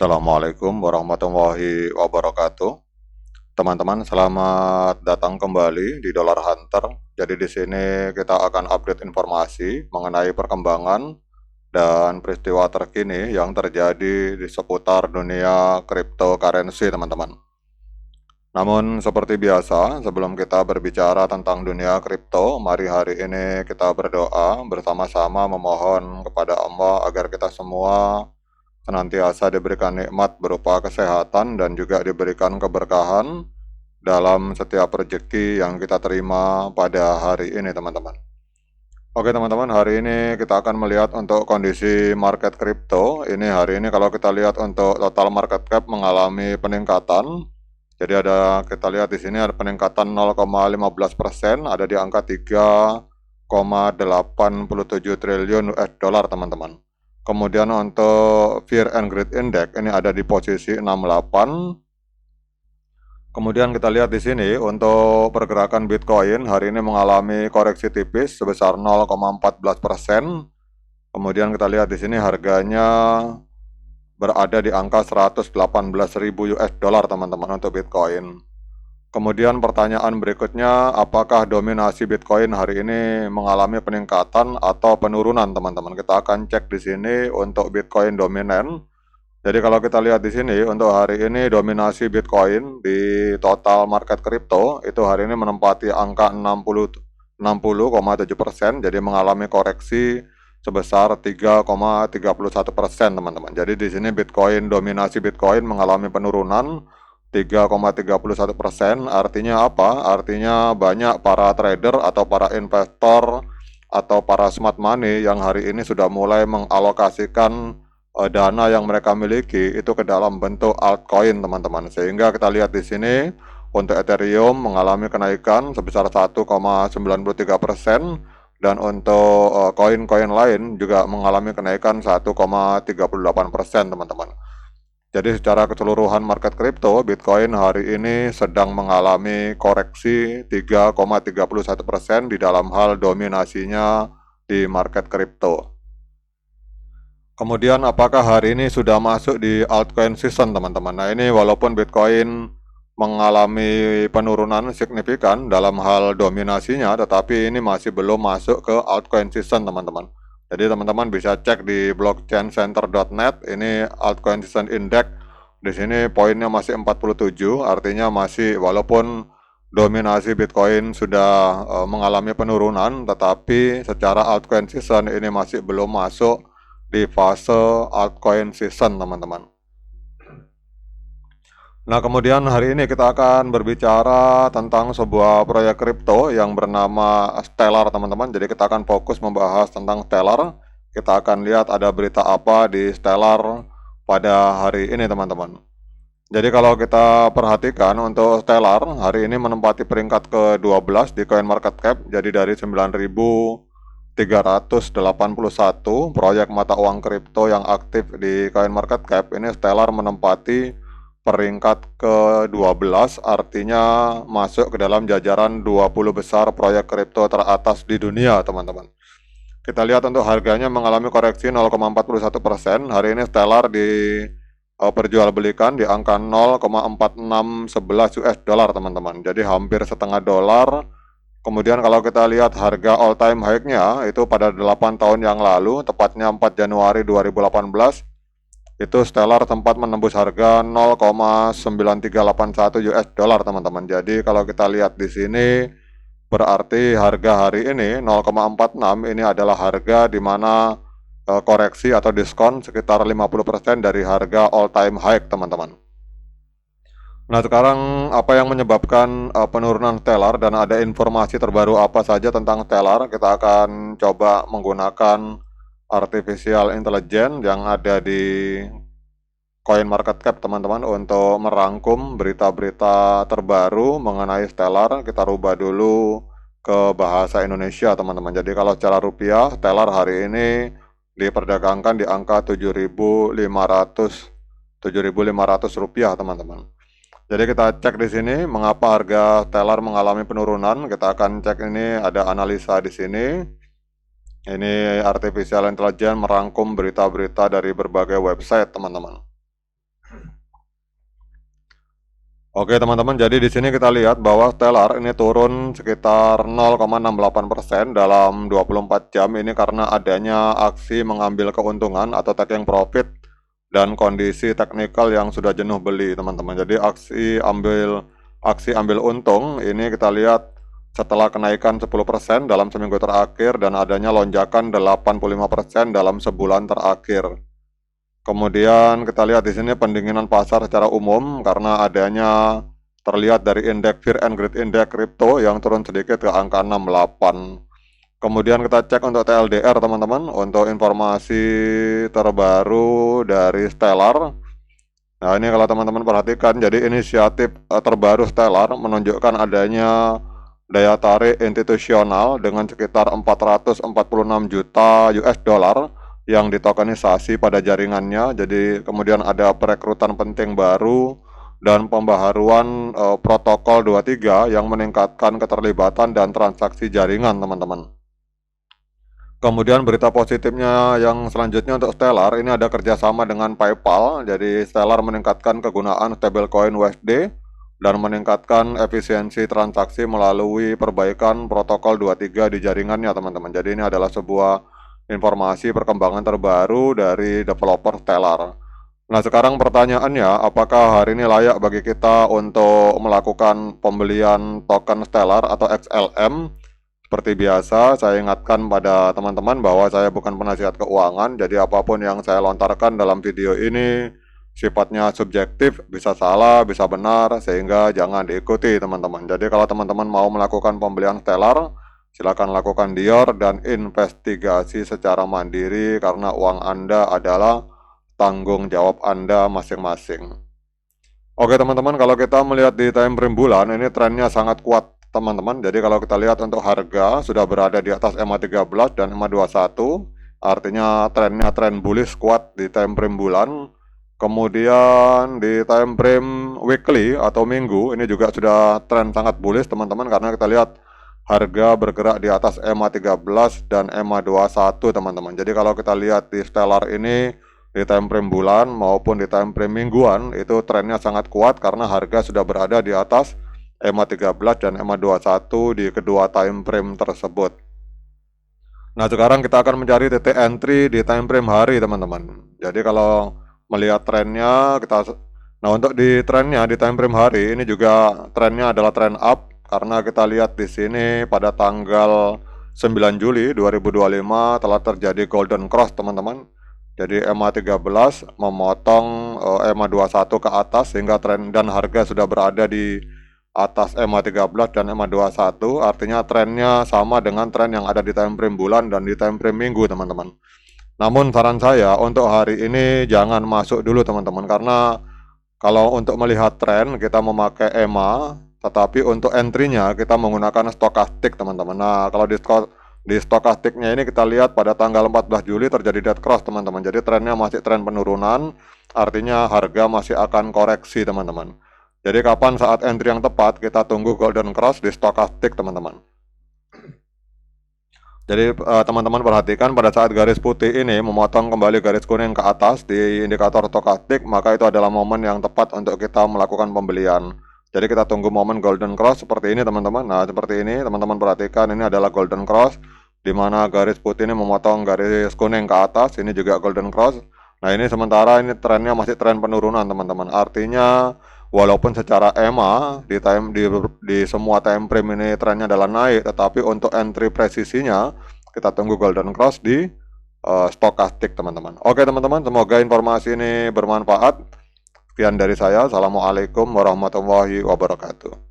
Assalamualaikum warahmatullahi wabarakatuh. Teman-teman, selamat datang kembali di Dollar Hunter. Jadi di sini kita akan update informasi mengenai perkembangan dan peristiwa terkini yang terjadi di seputar dunia cryptocurrency, teman-teman. Namun seperti biasa, sebelum kita berbicara tentang dunia kripto, mari hari ini kita berdoa bersama-sama memohon kepada Allah agar kita semua senantiasa diberikan nikmat berupa kesehatan dan juga diberikan keberkahan dalam setiap rezeki yang kita terima pada hari ini, teman-teman. Oke teman-teman, hari ini kita akan melihat untuk kondisi market kripto. Ini hari ini kalau kita lihat untuk total market cap mengalami peningkatan. Jadi kita lihat di sini ada peningkatan 0,15%, ada di angka 3,87 triliun US dollar, teman-teman. Kemudian untuk Fear and Greed Index ini ada di posisi 68. Kemudian kita lihat di sini untuk pergerakan Bitcoin hari ini mengalami koreksi tipis sebesar 0,14%. Kemudian kita lihat di sini harganya berada di angka 118.000 US dollar, teman-teman, untuk Bitcoin. Kemudian pertanyaan berikutnya, apakah dominasi Bitcoin hari ini mengalami peningkatan atau penurunan, teman-teman? Kita akan cek di sini untuk Bitcoin dominan. Jadi kalau kita lihat di sini untuk hari ini dominasi Bitcoin di total market kripto itu hari ini menempati angka 60,7%, jadi mengalami koreksi sebesar 3,31%, teman-teman. Jadi di sini dominasi Bitcoin mengalami penurunan 3,31%. Artinya apa? Artinya banyak para trader atau para investor atau para smart money yang hari ini sudah mulai mengalokasikan dana yang mereka miliki itu ke dalam bentuk altcoin, teman-teman. Sehingga kita lihat di sini untuk Ethereum mengalami kenaikan sebesar 1,93%. Dan untuk koin-koin lain juga mengalami kenaikan 1,38%, teman-teman. Jadi secara keseluruhan market kripto, Bitcoin hari ini sedang mengalami koreksi 3,31% di dalam hal dominasinya di market kripto. Kemudian apakah hari ini sudah masuk di altcoin season, teman-teman? Nah ini walaupun Bitcoin mengalami penurunan signifikan dalam hal dominasinya, tetapi ini masih belum masuk ke altcoin season, teman-teman. Jadi teman-teman bisa cek di blockchaincenter.net, ini altcoin season index. Di sini poinnya masih 47, artinya masih walaupun dominasi Bitcoin sudah mengalami penurunan, tetapi secara altcoin season ini masih belum masuk di fase altcoin season, teman-teman. Nah, kemudian hari ini kita akan berbicara tentang sebuah proyek kripto yang bernama Stellar, teman-teman. Jadi kita akan fokus membahas tentang Stellar. Kita akan lihat ada berita apa di Stellar pada hari ini, teman-teman. Jadi kalau kita perhatikan untuk Stellar hari ini menempati peringkat ke-12 di CoinMarketCap. Jadi dari 9.381 proyek mata uang kripto yang aktif di CoinMarketCap, ini Stellar menempati peringkat ke-12, artinya masuk ke dalam jajaran 20 besar proyek kripto teratas di dunia, teman-teman. Kita lihat untuk harganya mengalami koreksi 0,41%. Hari ini Stellar diperjualbelikan di angka 0,4611 US dollar, teman-teman. Jadi hampir setengah dolar. Kemudian kalau kita lihat harga all time high-nya itu pada 8 tahun yang lalu, tepatnya 4 Januari 2018, itu Stellar tempat menembus harga 0,9381 US dollar, teman-teman. Jadi kalau kita lihat di sini berarti harga hari ini 0,46 ini adalah harga di mana koreksi atau diskon sekitar 50% dari harga all time high, teman-teman. Nah, sekarang apa yang menyebabkan penurunan Stellar dan ada informasi terbaru apa saja tentang Stellar? Kita akan coba menggunakan artificial intelligence yang ada di CoinMarketCap, teman-teman, untuk merangkum berita-berita terbaru mengenai Stellar. Kita rubah dulu ke bahasa Indonesia, teman-teman. Jadi kalau secara rupiah, Stellar hari ini diperdagangkan di angka 7.500 rupiah, teman-teman. Jadi kita cek di sini mengapa harga Stellar mengalami penurunan. Kita akan cek, ini ada analisa di sini. Ini artificial intelligence merangkum berita-berita dari berbagai website, teman-teman. Oke teman-teman, jadi di sini kita lihat bahwa Stellar ini turun sekitar 0,68% dalam 24 jam ini karena adanya aksi mengambil keuntungan atau taking profit dan kondisi teknikal yang sudah jenuh beli teman-teman. Jadi aksi ambil untung ini kita lihat setelah kenaikan 10% dalam seminggu terakhir dan adanya lonjakan 85% dalam sebulan terakhir. Kemudian kita lihat di sini pendinginan pasar secara umum karena adanya terlihat dari indeks Fear and Greed Index Crypto yang turun sedikit ke angka 68. Kemudian kita cek untuk TLDR teman-teman, untuk informasi terbaru dari Stellar. Nah ini kalau teman-teman perhatikan, jadi inisiatif terbaru Stellar menunjukkan adanya daya tarik institusional dengan sekitar 446 juta US dollar yang ditokenisasi pada jaringannya. Jadi kemudian ada perekrutan penting baru dan pembaharuan protokol 23 yang meningkatkan keterlibatan dan transaksi jaringan teman-teman. Kemudian berita positifnya yang selanjutnya untuk Stellar, ini ada kerjasama dengan PayPal. Jadi Stellar meningkatkan kegunaan stablecoin USD dan meningkatkan efisiensi transaksi melalui perbaikan protokol 23 di jaringannya teman-teman. Jadi ini adalah sebuah informasi perkembangan terbaru dari developer Stellar. Nah sekarang pertanyaannya, apakah hari ini layak bagi kita untuk melakukan pembelian token Stellar atau XLM? Seperti biasa, saya ingatkan pada teman-teman bahwa saya bukan penasihat keuangan, jadi apapun yang saya lontarkan dalam video ini sifatnya subjektif, bisa salah, bisa benar, sehingga jangan diikuti teman-teman. Jadi kalau teman-teman mau melakukan pembelian Stellar, silakan lakukan dior dan investigasi secara mandiri karena uang Anda adalah tanggung jawab Anda masing-masing. Oke teman-teman, kalau kita melihat di time frame bulan, ini trennya sangat kuat teman-teman. Jadi kalau kita lihat untuk harga sudah berada di atas EMA 13 dan EMA 21, artinya trennya tren bullish kuat di time frame bulan. Kemudian di time frame weekly atau minggu ini juga sudah tren sangat bullish teman-teman, karena kita lihat harga bergerak di atas EMA 13 dan EMA 21 teman-teman. Jadi kalau kita lihat di Stellar ini di time frame bulan maupun di time frame mingguan itu trennya sangat kuat karena harga sudah berada di atas EMA 13 dan EMA 21 di kedua time frame tersebut. Nah sekarang kita akan mencari titik entry di time frame hari teman-teman. Jadi kalau melihat trennya nah untuk di trennya di time frame hari ini juga trennya adalah tren up karena kita lihat di sini pada tanggal 9 Juli 2025 telah terjadi golden cross teman-teman. Jadi EMA 13 memotong EMA 21 ke atas sehingga tren dan harga sudah berada di atas EMA 13 dan EMA 21, artinya trennya sama dengan tren yang ada di time frame bulan dan di time frame minggu teman-teman. Namun saran saya untuk hari ini jangan masuk dulu teman-teman, karena kalau untuk melihat tren kita memakai EMA, tetapi untuk entry-nya kita menggunakan stokastik teman-teman. Nah kalau di stokastiknya ini kita lihat pada tanggal 14 Juli terjadi dead cross teman-teman. Jadi trennya masih tren penurunan, artinya harga masih akan koreksi teman-teman. Jadi kapan saat entry yang tepat, kita tunggu golden cross di stokastik teman-teman. Jadi teman-teman perhatikan pada saat garis putih ini memotong kembali garis kuning ke atas di indikator stokastik, maka itu adalah momen yang tepat untuk kita melakukan pembelian. Jadi kita tunggu momen golden cross seperti ini teman-teman. Nah seperti ini teman-teman perhatikan, ini adalah golden cross di mana garis putih ini memotong garis kuning ke atas, ini juga golden cross. Nah ini sementara ini trennya masih tren penurunan teman-teman. Artinya walaupun secara EMA di semua time frame ini trennya adalah naik, tetapi untuk entry presisinya kita tunggu golden cross di stokastik teman-teman. Oke teman-teman, semoga informasi ini bermanfaat. Sekian dari saya. Assalamualaikum warahmatullahi wabarakatuh.